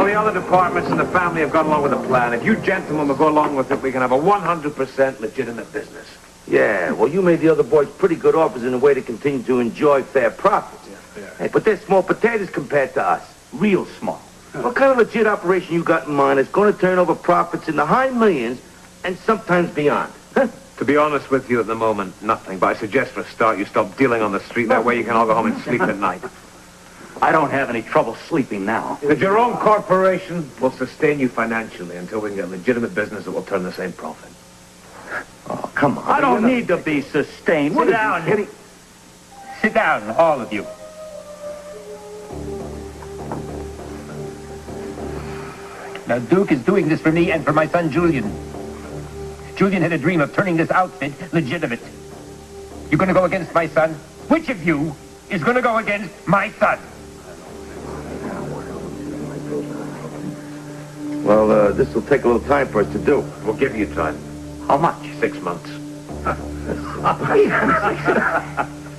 All the other departments in the family have gone along with the plan. If you gentlemen will go along with it, we can have a 100% legitimate business. Yeah, well, you made the other boys pretty good offers in a way to continue to enjoy fair profits. Yeah, fair. Hey, but they're small potatoes compared to us. Real small. What kind of legit operation you got in mind is going to turn over profits in the high millions and sometimes beyond? Huh? To be honest with you at the moment, nothing. But I suggest for a start you stop dealing on the street. That way you can all go home and sleep at night. I don't have any trouble sleeping now. The Jerome Corporation will sustain you financially until we can get legitimate business that will turn the same profit. Oh, come on. I don't need to be sustained. Sit down. Sit down, all of you. Now, Duke is doing this for me and for my son, Julian. Julian had a dream of turning this outfit legitimate. You're going to go against my son? Which of you is going to go against my son? Well, this will take a little time for us to do. We'll give you time. How much? 6 months.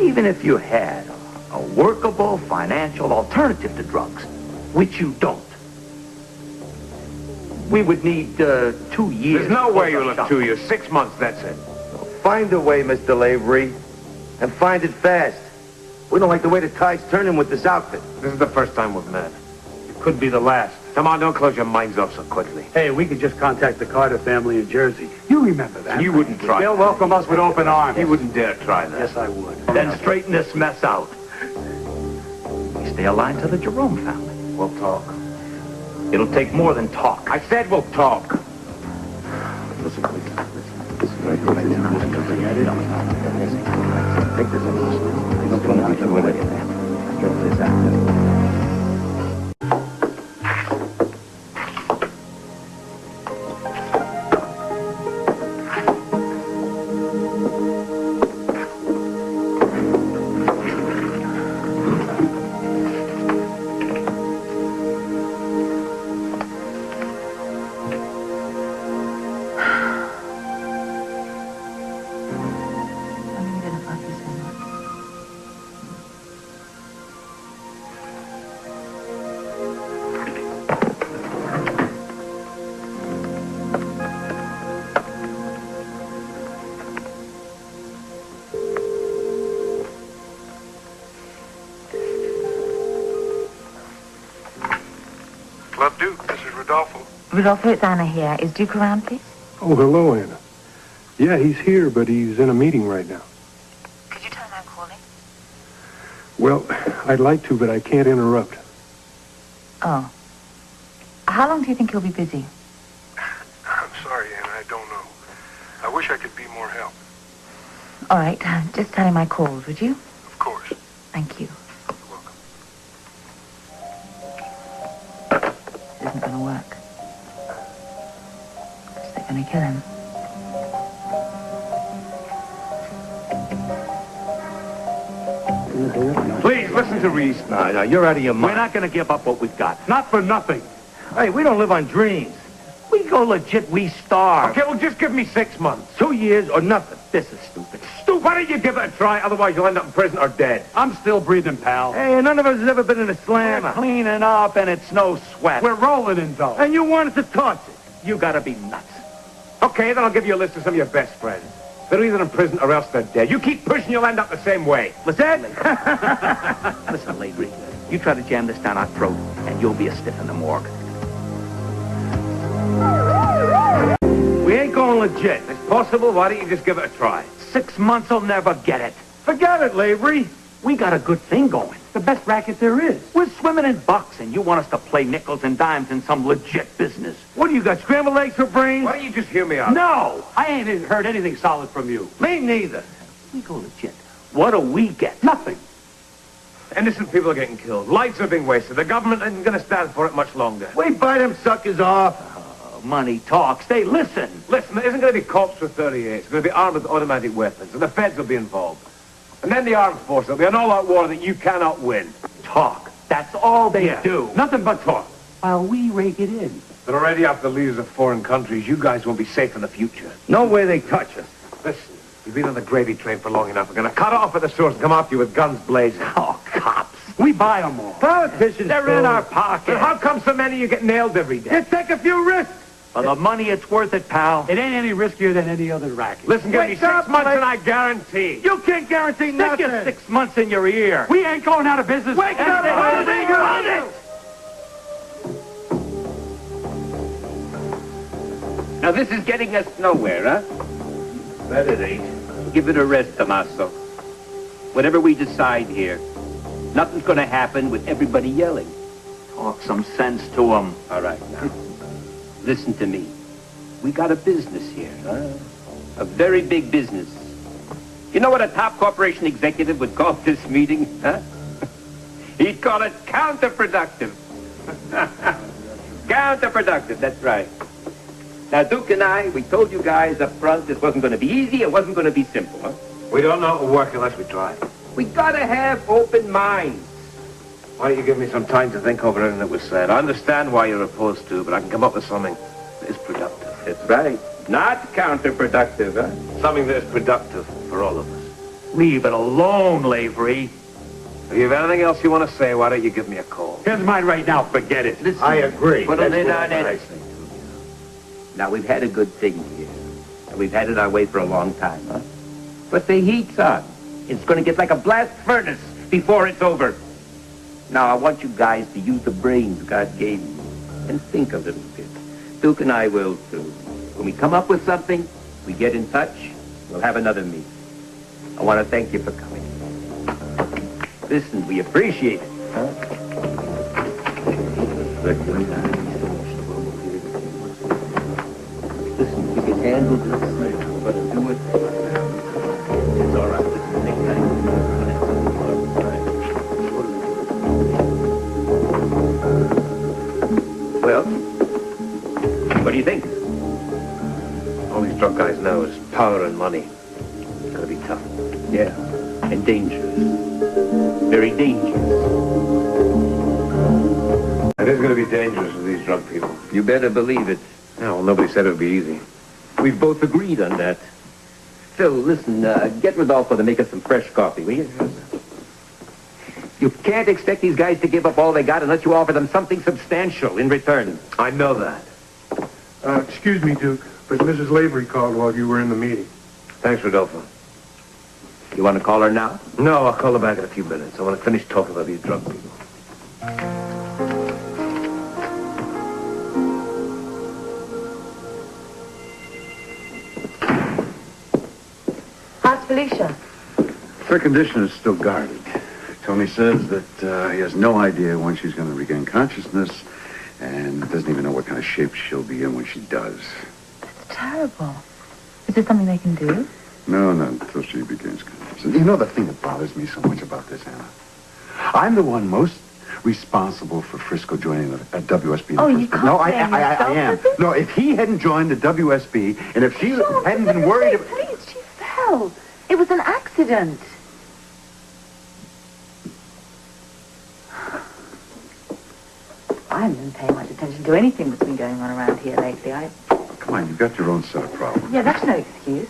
Even if you had a workable financial alternative to drugs, which you don't, we would need 2 years. There's no way you'll have 2 years. 6 months, that's it. Find a way, Mr. Lavery, and find it fast. We don't like the way the tide's turning with this outfit. This is the first time we've met. It could be the last. Come on, don't close your minds off so quickly. Hey, we could just contact the Carter family in Jersey. You remember that. You wouldn't try. They'll welcome us with open arms. You wouldn't dare try that. Yes, I would. Then straighten this mess out. We stay aligned to the Jerome family. We'll talk. It'll take more than talk. I said we'll talk. Listen, please. Listen, right here. Take this in. Don't come out with it. Get this out. Club Duke, this is Rodolfo. Rodolfo, it's Anna here. Is Duke around, please? Oh, hello, Anna. Yeah, he's here, but he's in a meeting right now. Could you tell him I'm calling? Well, I'd like to, but I can't interrupt. Oh. How long do you think he'll be busy? I'm sorry, Anna, I don't know. I wish I could be more help. All right, just tell him I called, would you? Of course. Thank you. You're welcome. This isn't going to work. They're going to kill him. Please, listen to reason. No, you're out of your mind. We're not going to give up what we've got. Not for nothing. Hey, we don't live on dreams. We go legit, we starve. Okay, well, just give me 6 months. 2 years or nothing. This is stupid. Why don't you give it a try? Otherwise, you'll end up in prison or dead. I'm still breathing, pal. Hey, none of us has ever been in a We're slammer. cleaning up, and it's no sweat. We're rolling in dough. And you wanted to toss it. You got to be nuts. Okay, then I'll give you a list of some of your best friends. They're either in prison or else they're dead. You keep pushing, you'll end up the same way. Lizette? Listen, Lavery, you try to jam this down our throat, and you'll be a stiff in the morgue. We ain't going legit. It's possible. Why don't you just give it a try? 6 months will never get it. Forget it, Lavery. We got a good thing going. The best racket there is. We're swimming in bucks, and you want us to play nickels and dimes in some legit business. What do you got, scrambled eggs for brains? Why don't you just hear me out? No! I ain't heard anything solid from you. Me neither. We go legit. What do we get? Nothing. Innocent people are getting killed. Lives are being wasted. The government isn't going to stand for it much longer. We buy them suckers off. Money talks. They listen. Listen, there isn't going to be cops with 38. It's going to be armed with automatic weapons, and the feds will be involved. And then the armed forces will be an all-out war that you cannot win. Talk. That's all they do. Nothing but talk. While we rake it in. They're already after the leaders of foreign countries. You guys won't be safe in the future. No way they touch us. Listen, you've been on the gravy train for long enough. We're going to cut off at the source and come after you with guns blazing. Oh, cops. We buy them all. Politicians, They're in our But pocket. how come so many of you get nailed every day? You take a few risks. For the money, it's worth it, pal. It ain't any riskier than any other racket. Listen, give me Wake 6 up, months Blake. and I guarantee. You can't guarantee nothing. Stick your 6 months in your ear. We ain't going out of business. Wake up, Anything. run it! Now, this is getting us nowhere, huh? Bet it ain't. Give it a rest, Tommaso. Whatever we decide here, nothing's going to happen with everybody yelling. Talk some sense to him. All right, now, listen to me. We got a business here, huh? A very big business. You know what a top corporation executive would call this meeting, huh? He'd call it counterproductive. Counterproductive, that's right. Now, Duke and I, we told you guys up front this wasn't going to be easy, it wasn't going to be simple, huh? We don't know it will work unless we try. We gotta have open minds. Why don't you give me some time to think over everything that was said? I understand why you're opposed to, but I can come up with something that is productive. That's right. Not counterproductive, huh? Something that is productive for all of us. Leave it alone, Lavery. If you have anything else you want to say, why don't you give me a call? Here's mine right now. Forget it. Listen, I agree. Put a That's lid what on I it. Now, we've had a good thing here. And we've had it our way for a long time, huh? But the heat's on. It's going to get like a blast furnace before it's over. Now, I want you guys to use the brains God gave you and think a little bit. Duke and I will, too. When we come up with something, we get in touch. We'll have another meeting. I want to thank you for coming. Listen, we appreciate it, huh? Listen, you can handle this. We're going to do it. It's all right. Well, what do you think? All these drug guys know is power and money. It's going to be tough. Yeah, and dangerous. Very dangerous. It is going to be dangerous with these drug people. You better believe it. Yeah, well, nobody said it would be easy. We've both agreed on that. Phil, listen, get Rodolfo to make us some fresh coffee, will you? You can't expect these guys to give up all they got unless you offer them something substantial in return. I know that. Excuse me, Duke, but Mrs. Lavery called while you were in the meeting. Thanks, Rodolfo. You want to call her now? No, I'll call her back in a few minutes. I want to finish talking about these drug people. How's Felicia? Her condition is still guarded. Tony says that he has no idea when she's going to regain consciousness and doesn't even know what kind of shape she'll be in when she does. That's terrible. Is there something they can do? No, not until she regains consciousness. You know the thing that bothers me so much about this, Anna? I'm the one most responsible for Frisco joining a WSB. in the Oh, first you place. can't No, blame I yourself am. for this. No, if he hadn't joined the WSB, and if she hadn't been worried about... Please, she fell. It was an accident. I haven't been paying much attention to anything that's been going on around here lately. Come on, you've got your own set of problems. Yeah, that's no excuse.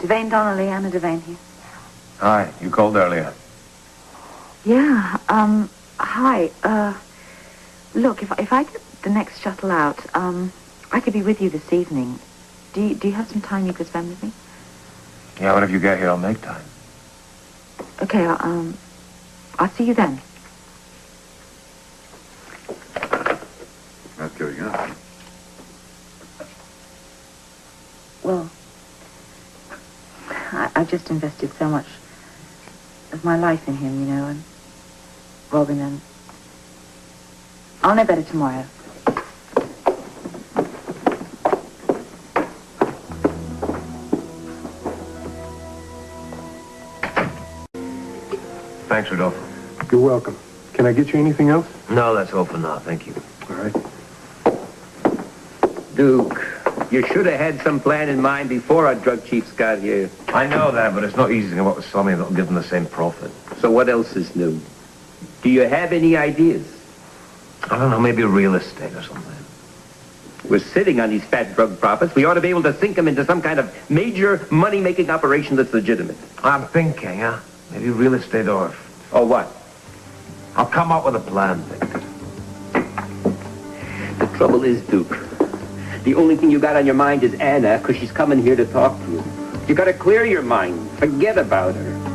Devane Donnelly, Anna Devane here. Hi, you called earlier. Yeah, hi. Look, if I get the next shuttle out, I could be with you this evening. Do you have some time you could spend with me? Yeah, whenever you get here, I'll make time. Okay, I'll see you then. Not going on. Well, I've just invested so much of my life in him, you know, and Robin, and I'll know better tomorrow. Thanks, Rodolfo. You're welcome. Can I get you anything else? No, that's all for now. Thank you. All right. Duke, you should have had some plan in mind before our drug chiefs got here. I know that, but it's not easy to come up with something that'll give them the same profit. So what else is new? Do you have any ideas? I don't know, maybe real estate or something. We're sitting on these fat drug profits. We ought to be able to sink them into some kind of major money-making operation that's legitimate. I'm thinking, maybe real estate or... Or what? I'll come up with a plan, Victor. The trouble is, Duke, the only thing you got on your mind is Anna, because she's coming here to talk to you. You got to clear your mind. Forget about her.